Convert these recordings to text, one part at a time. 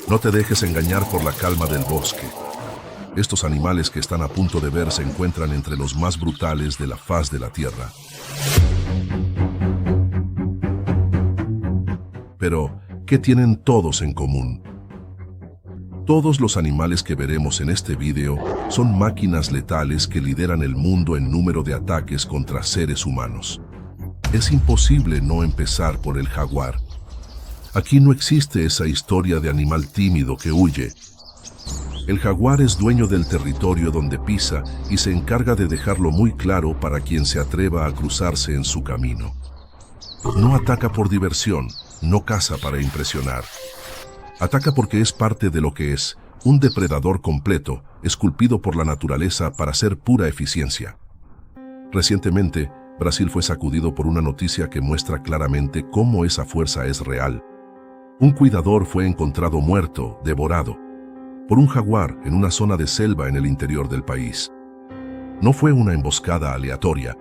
No te dejes engañar por la calma del bosque. Estos animales que están a punto de ver se encuentran entre los más brutales de la faz de la tierra. Pero, ¿qué tienen todos en común? Todos los animales que veremos en este video son máquinas letales que lideran el mundo en número de ataques contra seres humanos. Es imposible no empezar por el jaguar. Aquí no existe esa historia de animal tímido que huye. El jaguar es dueño del territorio donde pisa y se encarga de dejarlo muy claro para quien se atreva a cruzarse en su camino. No ataca por diversión, no caza para impresionar. Ataca porque es parte de lo que es, un depredador completo, esculpido por la naturaleza para ser pura eficiencia. Recientemente, Brasil fue sacudido por una noticia que muestra claramente cómo esa fuerza es real. Un cuidador fue encontrado muerto, devorado, por un jaguar en una zona de selva en el interior del país. No fue una emboscada aleatoria.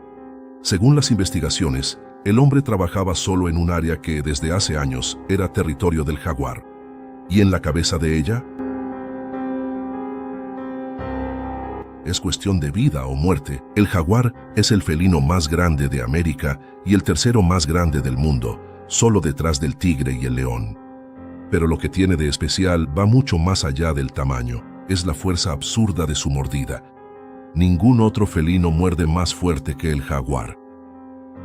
Según las investigaciones, el hombre trabajaba solo en un área que desde hace años era territorio del jaguar. ¿Y en la cabeza de ella? Es cuestión de vida o muerte. El jaguar es el felino más grande de América y el tercero más grande del mundo, solo detrás del tigre y el león. Pero lo que tiene de especial va mucho más allá del tamaño. Es la fuerza absurda de su mordida. Ningún otro felino muerde más fuerte que el jaguar.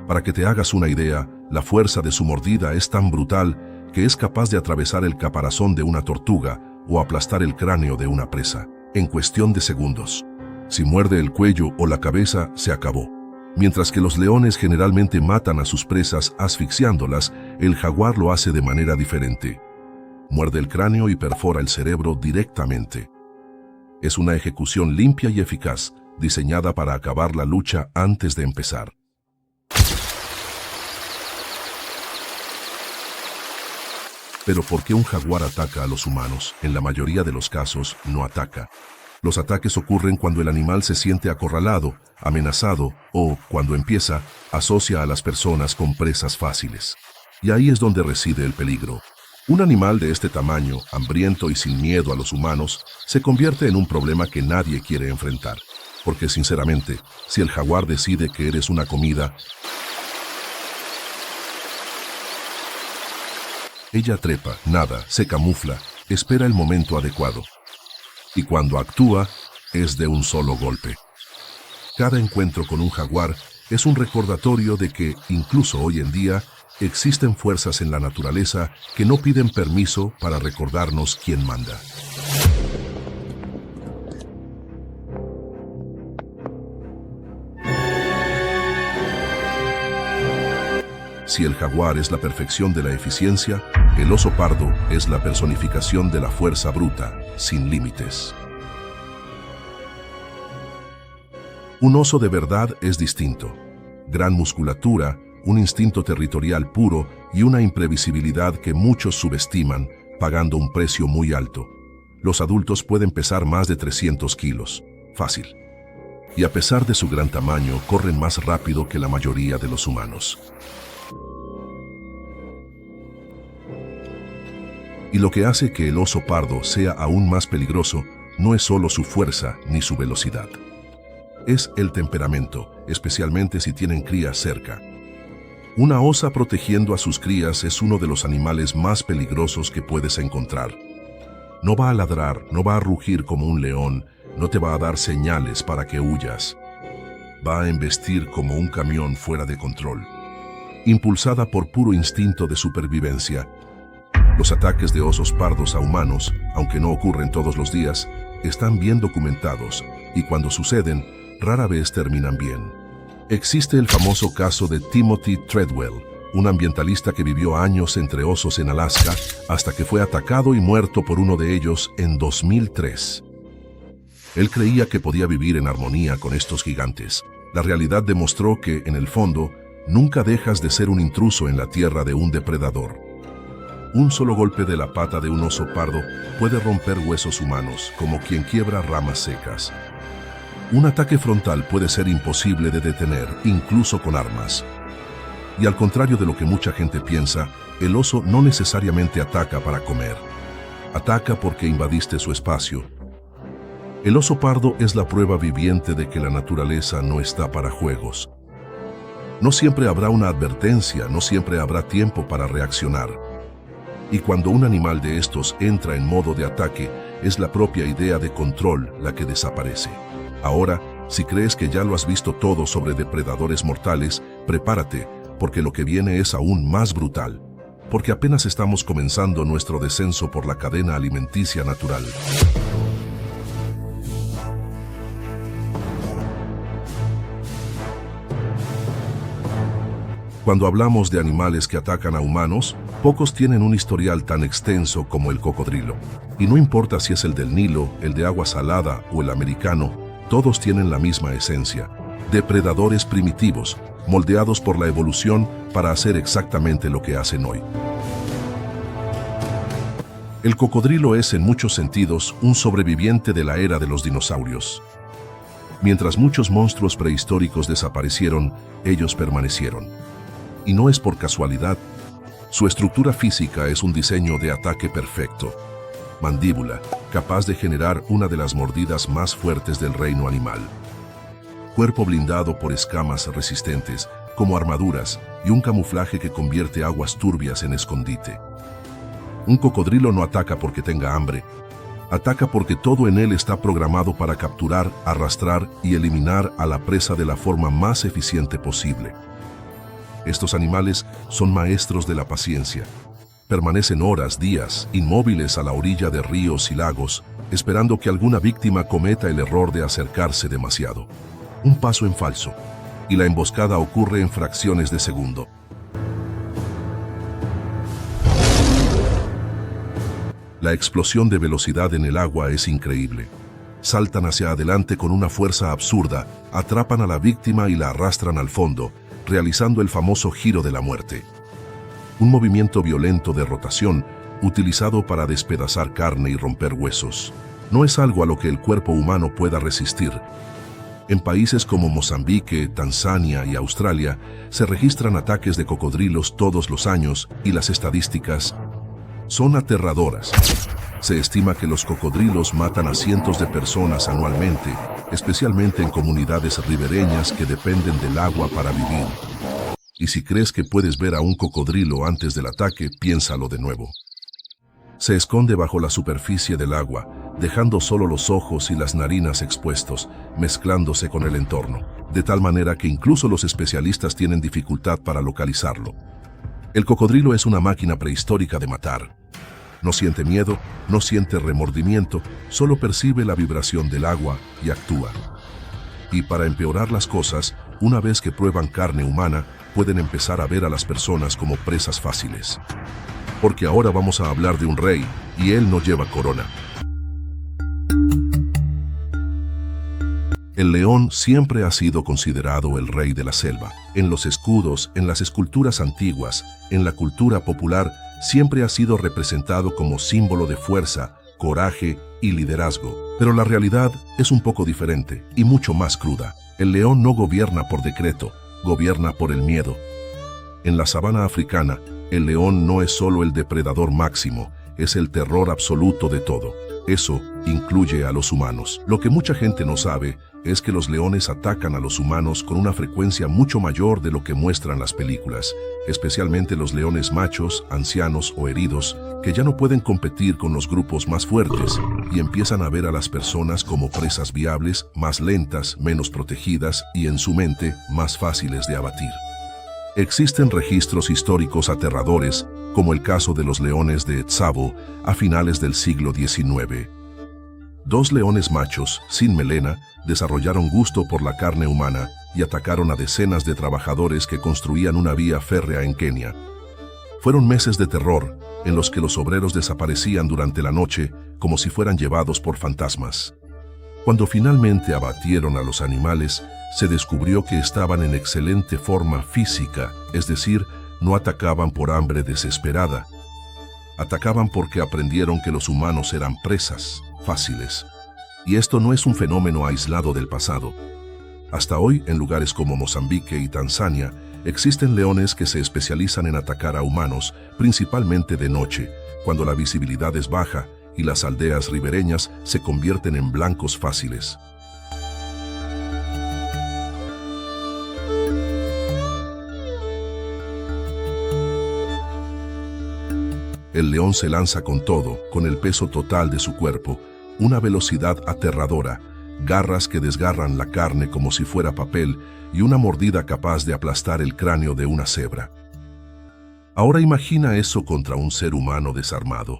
Para que te hagas una idea, la fuerza de su mordida es tan brutal que es capaz de atravesar el caparazón de una tortuga o aplastar el cráneo de una presa, en cuestión de segundos. Si muerde el cuello o la cabeza, se acabó. Mientras que los leones generalmente matan a sus presas asfixiándolas, el jaguar lo hace de manera diferente. Muerde el cráneo y perfora el cerebro directamente. Es una ejecución limpia y eficaz, diseñada para acabar la lucha antes de empezar. Pero ¿por qué un jaguar ataca a los humanos? En la mayoría de los casos, no ataca. Los ataques ocurren cuando el animal se siente acorralado, amenazado o, cuando empieza, asocia a las personas con presas fáciles. Y ahí es donde reside el peligro. Un animal de este tamaño, hambriento y sin miedo a los humanos, se convierte en un problema que nadie quiere enfrentar. Porque, sinceramente, si el jaguar decide que eres una comida, ella trepa, nada, se camufla, espera el momento adecuado. Y cuando actúa, es de un solo golpe. Cada encuentro con un jaguar es un recordatorio de que, incluso hoy en día, existen fuerzas en la naturaleza que no piden permiso para recordarnos quién manda. Si el jaguar es la perfección de la eficiencia, el oso pardo es la personificación de la fuerza bruta, sin límites. Un oso de verdad es distinto. Gran musculatura, un instinto territorial puro y una imprevisibilidad que muchos subestiman, pagando un precio muy alto. Los adultos pueden pesar más de 300 kilos. Fácil. Y a pesar de su gran tamaño, corren más rápido que la mayoría de los humanos. Y lo que hace que el oso pardo sea aún más peligroso no es solo su fuerza ni su velocidad. Es el temperamento, especialmente si tienen crías cerca. Una osa protegiendo a sus crías es uno de los animales más peligrosos que puedes encontrar. No va a ladrar, no va a rugir como un león, no te va a dar señales para que huyas. Va a embestir como un camión fuera de control. Impulsada por puro instinto de supervivencia, los ataques de osos pardos a humanos, aunque no ocurren todos los días, están bien documentados y cuando suceden, rara vez terminan bien. Existe el famoso caso de Timothy Treadwell, un ambientalista que vivió años entre osos en Alaska hasta que fue atacado y muerto por uno de ellos en 2003. Él creía que podía vivir en armonía con estos gigantes. La realidad demostró que, en el fondo, nunca dejas de ser un intruso en la tierra de un depredador. Un solo golpe de la pata de un oso pardo puede romper huesos humanos, como quien quiebra ramas secas. Un ataque frontal puede ser imposible de detener, incluso con armas. Y al contrario de lo que mucha gente piensa, el oso no necesariamente ataca para comer. Ataca porque invadiste su espacio. El oso pardo es la prueba viviente de que la naturaleza no está para juegos. No siempre habrá una advertencia, no siempre habrá tiempo para reaccionar. Y cuando un animal de estos entra en modo de ataque, es la propia idea de control la que desaparece. Ahora, si crees que ya lo has visto todo sobre depredadores mortales, prepárate, porque lo que viene es aún más brutal. Porque apenas estamos comenzando nuestro descenso por la cadena alimenticia natural. Cuando hablamos de animales que atacan a humanos, pocos tienen un historial tan extenso como el cocodrilo. Y no importa si es el del Nilo, el de agua salada o el americano, todos tienen la misma esencia. Depredadores primitivos, moldeados por la evolución para hacer exactamente lo que hacen hoy. El cocodrilo es en muchos sentidos un sobreviviente de la era de los dinosaurios. Mientras muchos monstruos prehistóricos desaparecieron, ellos permanecieron. Y no es por casualidad. Su estructura física es un diseño de ataque perfecto. Mandíbula, capaz de generar una de las mordidas más fuertes del reino animal. Cuerpo blindado por escamas resistentes, como armaduras, y un camuflaje que convierte aguas turbias en escondite. Un cocodrilo no ataca porque tenga hambre. Ataca porque todo en él está programado para capturar, arrastrar y eliminar a la presa de la forma más eficiente posible. Estos animales son maestros de la paciencia. Permanecen horas, días, inmóviles a la orilla de ríos y lagos, esperando que alguna víctima cometa el error de acercarse demasiado. Un paso en falso, y la emboscada ocurre en fracciones de segundo. La explosión de velocidad en el agua es increíble. Saltan hacia adelante con una fuerza absurda, atrapan a la víctima y la arrastran al fondo, realizando el famoso giro de la muerte. Un movimiento violento de rotación, utilizado para despedazar carne y romper huesos. No es algo a lo que el cuerpo humano pueda resistir. En países como Mozambique, Tanzania y Australia, se registran ataques de cocodrilos todos los años y las estadísticas son aterradoras. Se estima que los cocodrilos matan a cientos de personas anualmente, especialmente en comunidades ribereñas que dependen del agua para vivir. Y si crees que puedes ver a un cocodrilo antes del ataque, piénsalo de nuevo. Se esconde bajo la superficie del agua, dejando solo los ojos y las narinas expuestos, mezclándose con el entorno, de tal manera que incluso los especialistas tienen dificultad para localizarlo. El cocodrilo es una máquina prehistórica de matar. No siente miedo, no siente remordimiento, solo percibe la vibración del agua y actúa. Y para empeorar las cosas, una vez que prueban carne humana, pueden empezar a ver a las personas como presas fáciles. Porque ahora vamos a hablar de un rey, y él no lleva corona. El león siempre ha sido considerado el rey de la selva. En los escudos, en las esculturas antiguas, en la cultura popular, siempre ha sido representado como símbolo de fuerza, coraje y liderazgo. Pero la realidad es un poco diferente y mucho más cruda. El león no gobierna por decreto, gobierna por el miedo. En la sabana africana, el león no es solo el depredador máximo, es el terror absoluto de todo. Eso incluye a los humanos. Lo que mucha gente no sabe es que los leones atacan a los humanos con una frecuencia mucho mayor de lo que muestran las películas, especialmente los leones machos, ancianos o heridos, que ya no pueden competir con los grupos más fuertes y empiezan a ver a las personas como presas viables, más lentas, menos protegidas y en su mente más fáciles de abatir. Existen registros históricos aterradores, como el caso de los leones de Tsavo a finales del siglo XIX. Dos leones machos, sin melena, desarrollaron gusto por la carne humana y atacaron a decenas de trabajadores que construían una vía férrea en Kenia. Fueron meses de terror, en los que los obreros desaparecían durante la noche como si fueran llevados por fantasmas. Cuando finalmente abatieron a los animales, se descubrió que estaban en excelente forma física, es decir, no atacaban por hambre desesperada. Atacaban porque aprendieron que los humanos eran presas fáciles. Y esto no es un fenómeno aislado del pasado. Hasta hoy, en lugares como Mozambique y Tanzania, existen leones que se especializan en atacar a humanos, principalmente de noche, cuando la visibilidad es baja y las aldeas ribereñas se convierten en blancos fáciles. El león se lanza con todo, con el peso total de su cuerpo, una velocidad aterradora, garras que desgarran la carne como si fuera papel y una mordida capaz de aplastar el cráneo de una cebra. Ahora imagina eso contra un ser humano desarmado.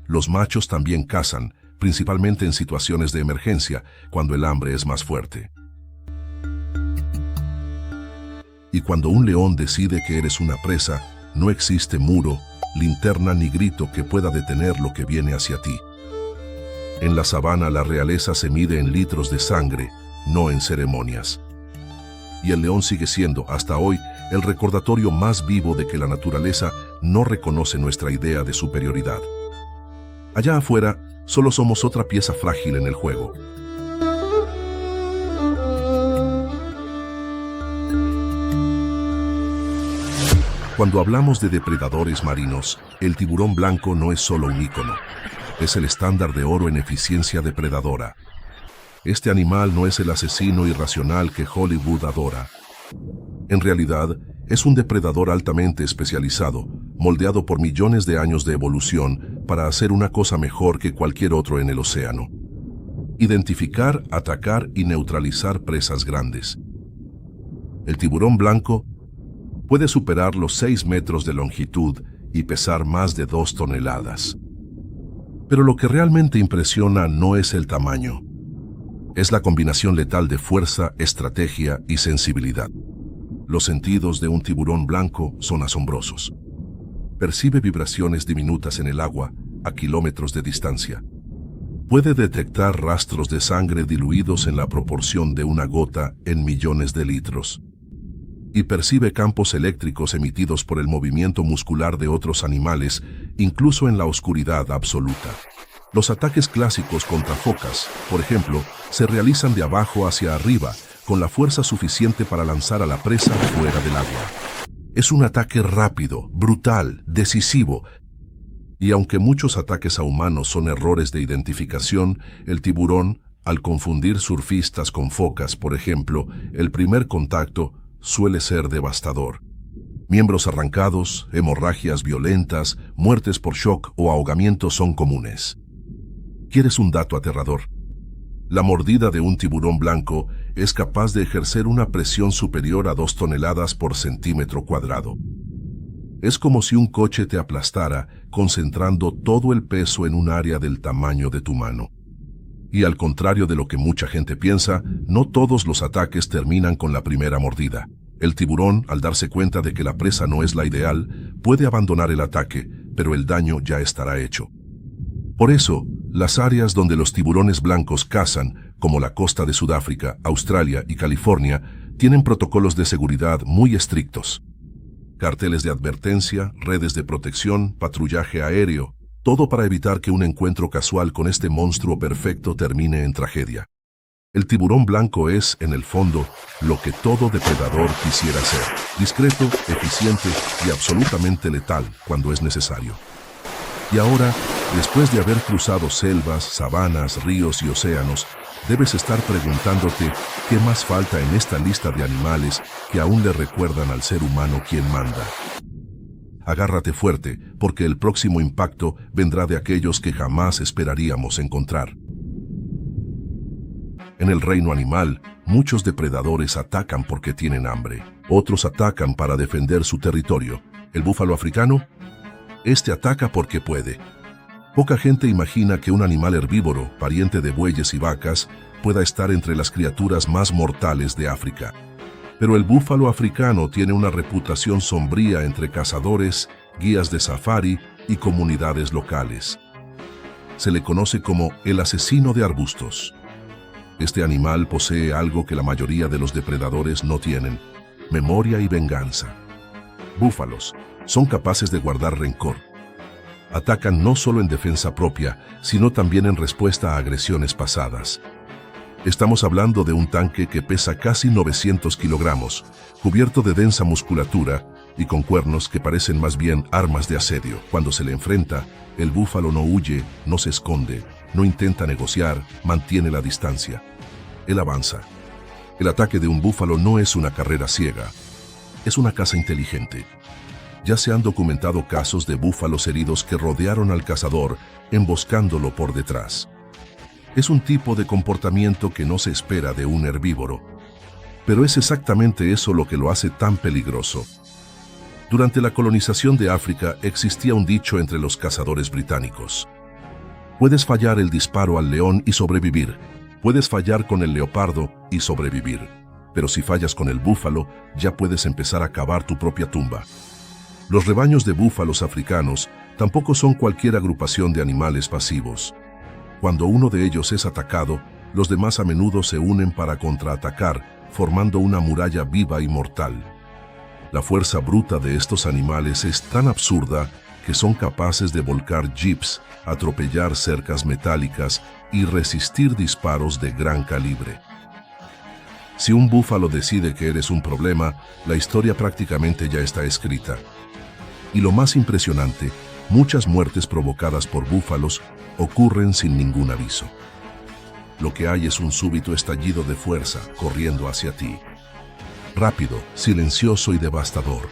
Los machos también cazan, principalmente en situaciones de emergencia, cuando el hambre es más fuerte. Y cuando un león decide que eres una presa, no existe muro, linterna ni grito que pueda detener lo que viene hacia ti. En la sabana la realeza se mide en litros de sangre, no en ceremonias. Y el león sigue siendo, hasta hoy, el recordatorio más vivo de que la naturaleza no reconoce nuestra idea de superioridad. Allá afuera, solo somos otra pieza frágil en el juego. Cuando hablamos de depredadores marinos, el tiburón blanco no es solo un ícono. Es el estándar de oro en eficiencia depredadora. Este animal no es el asesino irracional que Hollywood adora. En realidad, es un depredador altamente especializado, moldeado por millones de años de evolución para hacer una cosa mejor que cualquier otro en el océano: identificar, atacar y neutralizar presas grandes. El tiburón blanco puede superar los 6 metros de longitud y pesar más de 2 toneladas. Pero lo que realmente impresiona no es el tamaño. Es la combinación letal de fuerza, estrategia y sensibilidad. Los sentidos de un tiburón blanco son asombrosos. Percibe vibraciones diminutas en el agua a kilómetros de distancia. Puede detectar rastros de sangre diluidos en la proporción de una gota en millones de litros. Y percibe campos eléctricos emitidos por el movimiento muscular de otros animales, incluso en la oscuridad absoluta. Los ataques clásicos contra focas, por ejemplo, se realizan de abajo hacia arriba, con la fuerza suficiente para lanzar a la presa fuera del agua. Es un ataque rápido, brutal, decisivo. Y aunque muchos ataques a humanos son errores de identificación, el tiburón, al confundir surfistas con focas, por ejemplo, el primer contacto suele ser devastador. Miembros arrancados, hemorragias violentas, muertes por shock o ahogamiento son comunes. ¿Quieres un dato aterrador? La mordida de un tiburón blanco es capaz de ejercer una presión superior a 2 toneladas por centímetro cuadrado. Es como si un coche te aplastara, concentrando todo el peso en un área del tamaño de tu mano. Y al contrario de lo que mucha gente piensa, no todos los ataques terminan con la primera mordida. El tiburón, al darse cuenta de que la presa no es la ideal, puede abandonar el ataque, pero el daño ya estará hecho. Por eso, las áreas donde los tiburones blancos cazan, como la costa de Sudáfrica, Australia y California, tienen protocolos de seguridad muy estrictos. Carteles de advertencia, redes de protección, patrullaje aéreo, todo para evitar que un encuentro casual con este monstruo perfecto termine en tragedia. El tiburón blanco es, en el fondo, lo que todo depredador quisiera ser: discreto, eficiente y absolutamente letal cuando es necesario. Y ahora, después de haber cruzado selvas, sabanas, ríos y océanos, debes estar preguntándote qué más falta en esta lista de animales que aún le recuerdan al ser humano quién manda. Agárrate fuerte, porque el próximo impacto vendrá de aquellos que jamás esperaríamos encontrar. En el reino animal, muchos depredadores atacan porque tienen hambre. Otros atacan para defender su territorio. ¿El búfalo africano? Este ataca porque puede. Poca gente imagina que un animal herbívoro, pariente de bueyes y vacas, pueda estar entre las criaturas más mortales de África. Pero el búfalo africano tiene una reputación sombría entre cazadores, guías de safari y comunidades locales. Se le conoce como el asesino de arbustos. Este animal posee algo que la mayoría de los depredadores no tienen: memoria y venganza. Búfalos son capaces de guardar rencor. Atacan no solo en defensa propia, sino también en respuesta a agresiones pasadas. Estamos hablando de un tanque que pesa casi 900 kilogramos, cubierto de densa musculatura y con cuernos que parecen más bien armas de asedio. Cuando se le enfrenta, el búfalo no huye, no se esconde, no intenta negociar, mantiene la distancia. Él avanza. El ataque de un búfalo no es una carrera ciega, es una caza inteligente. Ya se han documentado casos de búfalos heridos que rodearon al cazador, emboscándolo por detrás. Es un tipo de comportamiento que no se espera de un herbívoro, pero es exactamente eso lo que lo hace tan peligroso. Durante la colonización de África existía un dicho entre los cazadores británicos: puedes fallar el disparo al león y sobrevivir, puedes fallar con el leopardo y sobrevivir, pero si fallas con el búfalo, ya puedes empezar a cavar tu propia tumba. Los rebaños de búfalos africanos tampoco son cualquier agrupación de animales pasivos. Cuando uno de ellos es atacado, los demás a menudo se unen para contraatacar, formando una muralla viva y mortal. La fuerza bruta de estos animales es tan absurda que son capaces de volcar jeeps, atropellar cercas metálicas y resistir disparos de gran calibre. Si un búfalo decide que eres un problema, la historia prácticamente ya está escrita. Y lo más impresionante, muchas muertes provocadas por búfalos ocurren sin ningún aviso. Lo que hay es un súbito estallido de fuerza corriendo hacia ti. Rápido, silencioso y devastador.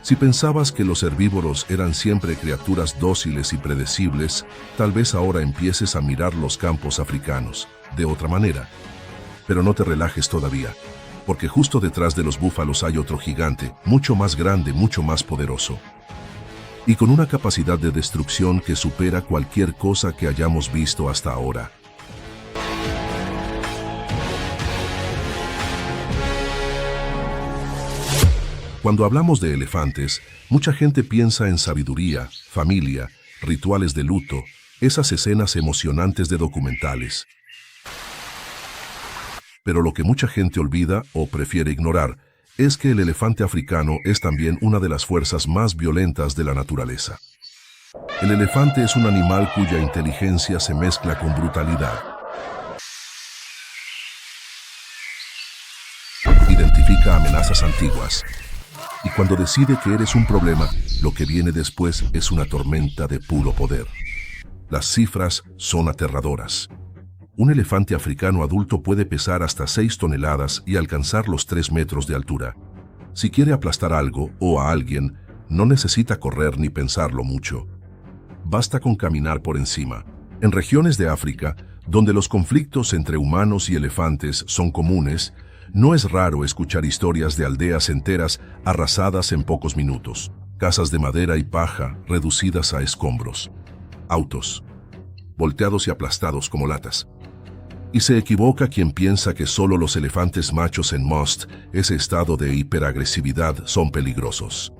Si pensabas que los herbívoros eran siempre criaturas dóciles y predecibles, tal vez ahora empieces a mirar los campos africanos de otra manera. Pero no te relajes todavía, porque justo detrás de los búfalos hay otro gigante, mucho más grande, mucho más poderoso, y con una capacidad de destrucción que supera cualquier cosa que hayamos visto hasta ahora. Cuando hablamos de elefantes, mucha gente piensa en sabiduría, familia, rituales de luto, esas escenas emocionantes de documentales. Pero lo que mucha gente olvida o prefiere ignorar es que el elefante africano es también una de las fuerzas más violentas de la naturaleza. El elefante es un animal cuya inteligencia se mezcla con brutalidad. Identifica amenazas antiguas. Y cuando decide que eres un problema, lo que viene después es una tormenta de puro poder. Las cifras son aterradoras. Un elefante africano adulto puede pesar hasta 6 toneladas y alcanzar los 3 metros de altura. Si quiere aplastar algo o a alguien, no necesita correr ni pensarlo mucho. Basta con caminar por encima. En regiones de África, donde los conflictos entre humanos y elefantes son comunes, no es raro escuchar historias de aldeas enteras arrasadas en pocos minutos, casas de madera y paja reducidas a escombros, autos volteados y aplastados como latas. Y se equivoca quien piensa que solo los elefantes machos en Most, ese estado de hiperagresividad, son peligrosos.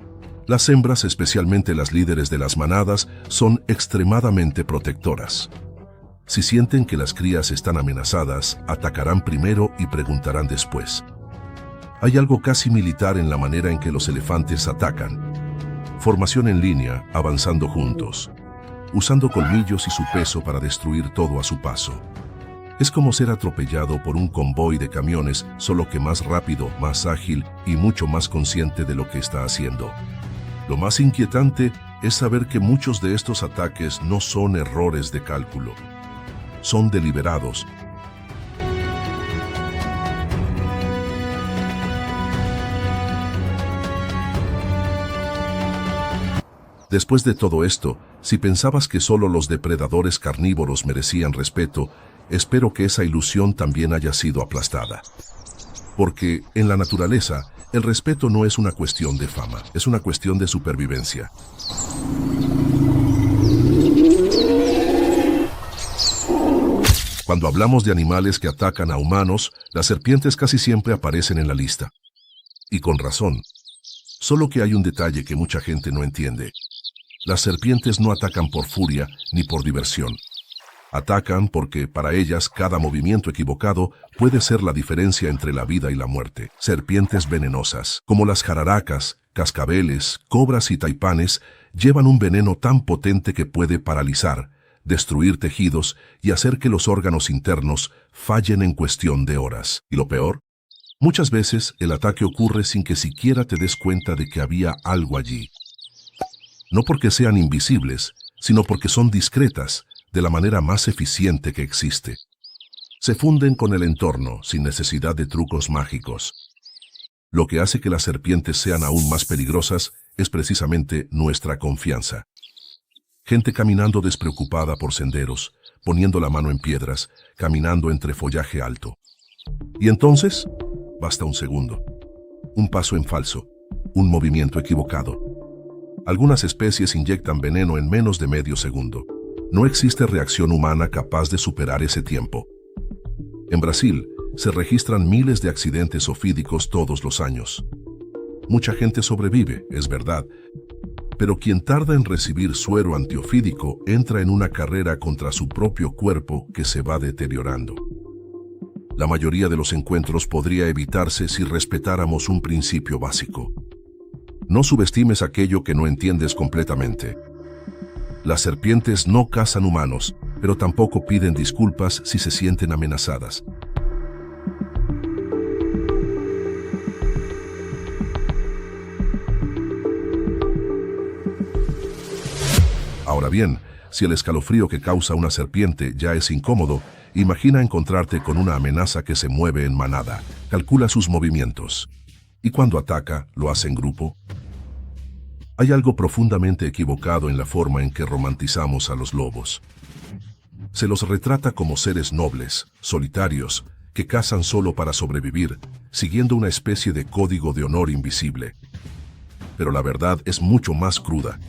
Las hembras, especialmente las líderes de las manadas, son extremadamente protectoras. Si sienten que las crías están amenazadas, atacarán primero y preguntarán después. Hay algo casi militar en la manera en que los elefantes atacan. Formación en línea, avanzando juntos, usando colmillos y su peso para destruir todo a su paso. Es como ser atropellado por un convoy de camiones, solo que más rápido, más ágil y mucho más consciente de lo que está haciendo. Lo más inquietante es saber que muchos de estos ataques no son errores de cálculo. Son deliberados. Después de todo esto, si pensabas que solo los depredadores carnívoros merecían respeto, espero que esa ilusión también haya sido aplastada. Porque, en la naturaleza, el respeto no es una cuestión de fama, es una cuestión de supervivencia. Cuando hablamos de animales que atacan a humanos, las serpientes casi siempre aparecen en la lista. Y con razón. Solo que hay un detalle que mucha gente no entiende. Las serpientes no atacan por furia ni por diversión. Atacan porque, para ellas, cada movimiento equivocado puede ser la diferencia entre la vida y la muerte. Serpientes venenosas, como las jararacas, cascabeles, cobras y taipanes, llevan un veneno tan potente que puede paralizar, destruir tejidos y hacer que los órganos internos fallen en cuestión de horas. Y lo peor, Muchas veces el ataque ocurre sin que siquiera te des cuenta de que había algo allí. No porque sean invisibles, sino porque son discretas, de la manera más eficiente que existe. Se funden con el entorno sin necesidad de trucos mágicos. Lo que hace que las serpientes sean aún más peligrosas es precisamente nuestra confianza. Gente caminando despreocupada por senderos, poniendo la mano en piedras, caminando entre follaje alto. Y entonces, basta un segundo, un paso en falso, un movimiento equivocado. Algunas especies inyectan veneno en menos de medio segundo. No existe reacción humana capaz de superar ese tiempo. En Brasil, se registran miles de accidentes ofídicos todos los años. Mucha gente sobrevive, es verdad, pero quien tarda en recibir suero antiofídico entra en una carrera contra su propio cuerpo que se va deteriorando. La mayoría de los encuentros podría evitarse si respetáramos un principio básico. No subestimes aquello que no entiendes completamente. Las serpientes no cazan humanos, pero tampoco piden disculpas si se sienten amenazadas. Ahora bien, si el escalofrío que causa una serpiente ya es incómodo, imagina encontrarte con una amenaza que se mueve en manada, calcula sus movimientos. Y cuando ataca, lo hace en grupo. Hay algo profundamente equivocado en la forma en que romantizamos a los lobos. Se los retrata como seres nobles, solitarios, que cazan solo para sobrevivir, siguiendo una especie de código de honor invisible. Pero la verdad es mucho más cruda.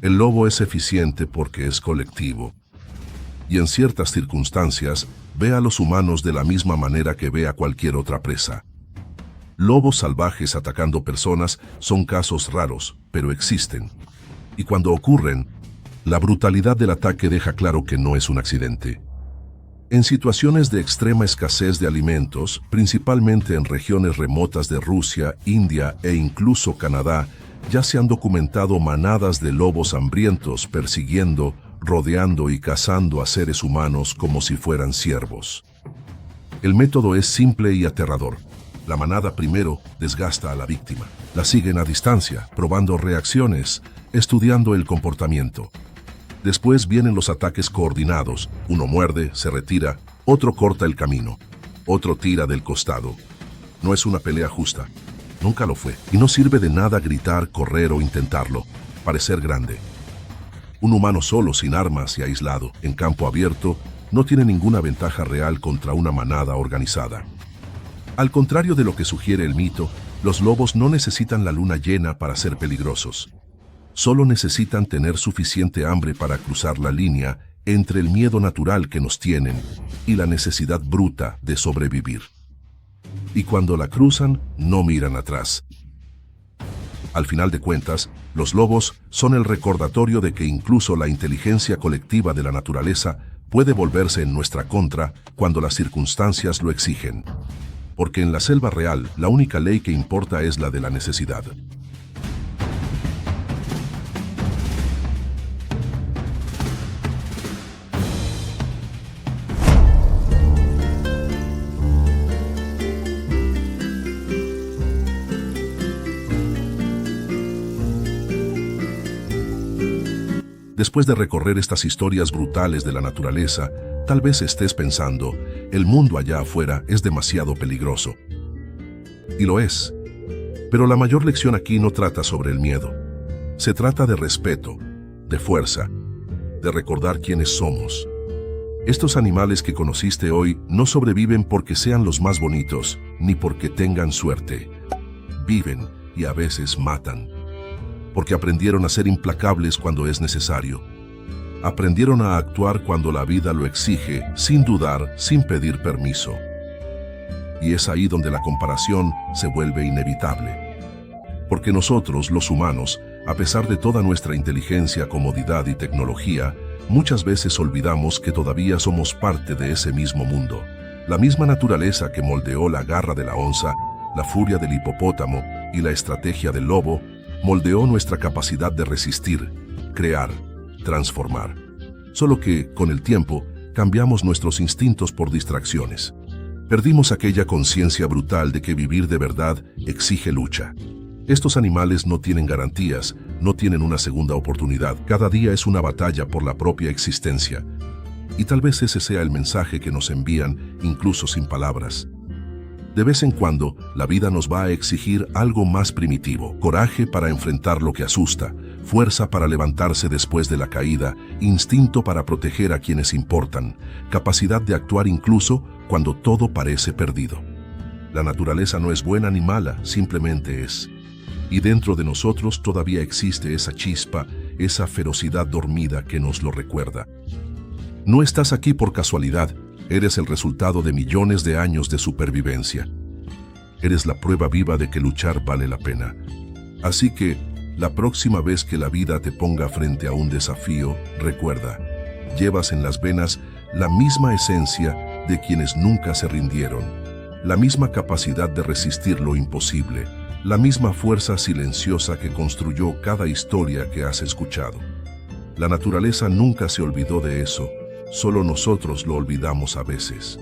El lobo es eficiente porque es colectivo. Y en ciertas circunstancias, ve a los humanos de la misma manera que ve a cualquier otra presa. Lobos salvajes atacando personas son casos raros, pero existen. Y cuando ocurren, la brutalidad del ataque deja claro que no es un accidente. En situaciones de extrema escasez de alimentos, principalmente en regiones remotas de Rusia, India e incluso Canadá, ya se han documentado manadas de lobos hambrientos persiguiendo, rodeando y cazando a seres humanos como si fueran ciervos. El método es simple y aterrador. La manada primero desgasta a la víctima. La siguen a distancia, probando reacciones, estudiando el comportamiento. Después vienen los ataques coordinados. Uno muerde, se retira, otro corta el camino, otro tira del costado. No es una pelea justa. Nunca lo fue. Y no sirve de nada gritar, correr o intentarlo, parecer grande. Un humano solo, sin armas y aislado, en campo abierto, no tiene ninguna ventaja real contra una manada organizada. Al contrario de lo que sugiere el mito, los lobos no necesitan la luna llena para ser peligrosos. Solo necesitan tener suficiente hambre para cruzar la línea entre el miedo natural que nos tienen y la necesidad bruta de sobrevivir. Y cuando la cruzan, no miran atrás. Al final de cuentas, los lobos son el recordatorio de que incluso la inteligencia colectiva de la naturaleza puede volverse en nuestra contra cuando las circunstancias lo exigen. Porque en la selva real, la única ley que importa es la de la necesidad. Después de recorrer estas historias brutales de la naturaleza, tal vez estés pensando, el mundo allá afuera es demasiado peligroso. Y lo es. Pero la mayor lección aquí no trata sobre el miedo. Se trata de respeto, de fuerza, de recordar quiénes somos. Estos animales que conociste hoy no sobreviven porque sean los más bonitos, ni porque tengan suerte. Viven y a veces matan. Porque aprendieron a ser implacables cuando es necesario. Aprendieron a actuar cuando la vida lo exige, sin dudar, sin pedir permiso. Y es ahí donde la comparación se vuelve inevitable. Porque nosotros, los humanos, a pesar de toda nuestra inteligencia, comodidad y tecnología, muchas veces olvidamos que todavía somos parte de ese mismo mundo. La misma naturaleza que moldeó la garra de la onza, la furia del hipopótamo y la estrategia del lobo, moldeó nuestra capacidad de resistir, crear, transformar. Solo que, con el tiempo, cambiamos nuestros instintos por distracciones. Perdimos aquella conciencia brutal de que vivir de verdad exige lucha. Estos animales no tienen garantías, no tienen una segunda oportunidad. Cada día es una batalla por la propia existencia. Y tal vez ese sea el mensaje que nos envían, incluso sin palabras. De vez en cuando, la vida nos va a exigir algo más primitivo: coraje para enfrentar lo que asusta, fuerza para levantarse después de la caída, instinto para proteger a quienes importan, capacidad de actuar incluso cuando todo parece perdido. La naturaleza no es buena ni mala, simplemente es. Y dentro de nosotros todavía existe esa chispa, esa ferocidad dormida que nos lo recuerda. No estás aquí por casualidad. Eres el resultado de millones de años de supervivencia. Eres la prueba viva de que luchar vale la pena. Así que, la próxima vez que la vida te ponga frente a un desafío, recuerda, llevas en las venas la misma esencia de quienes nunca se rindieron, la misma capacidad de resistir lo imposible, la misma fuerza silenciosa que construyó cada historia que has escuchado. La naturaleza nunca se olvidó de eso. Solo nosotros lo olvidamos a veces.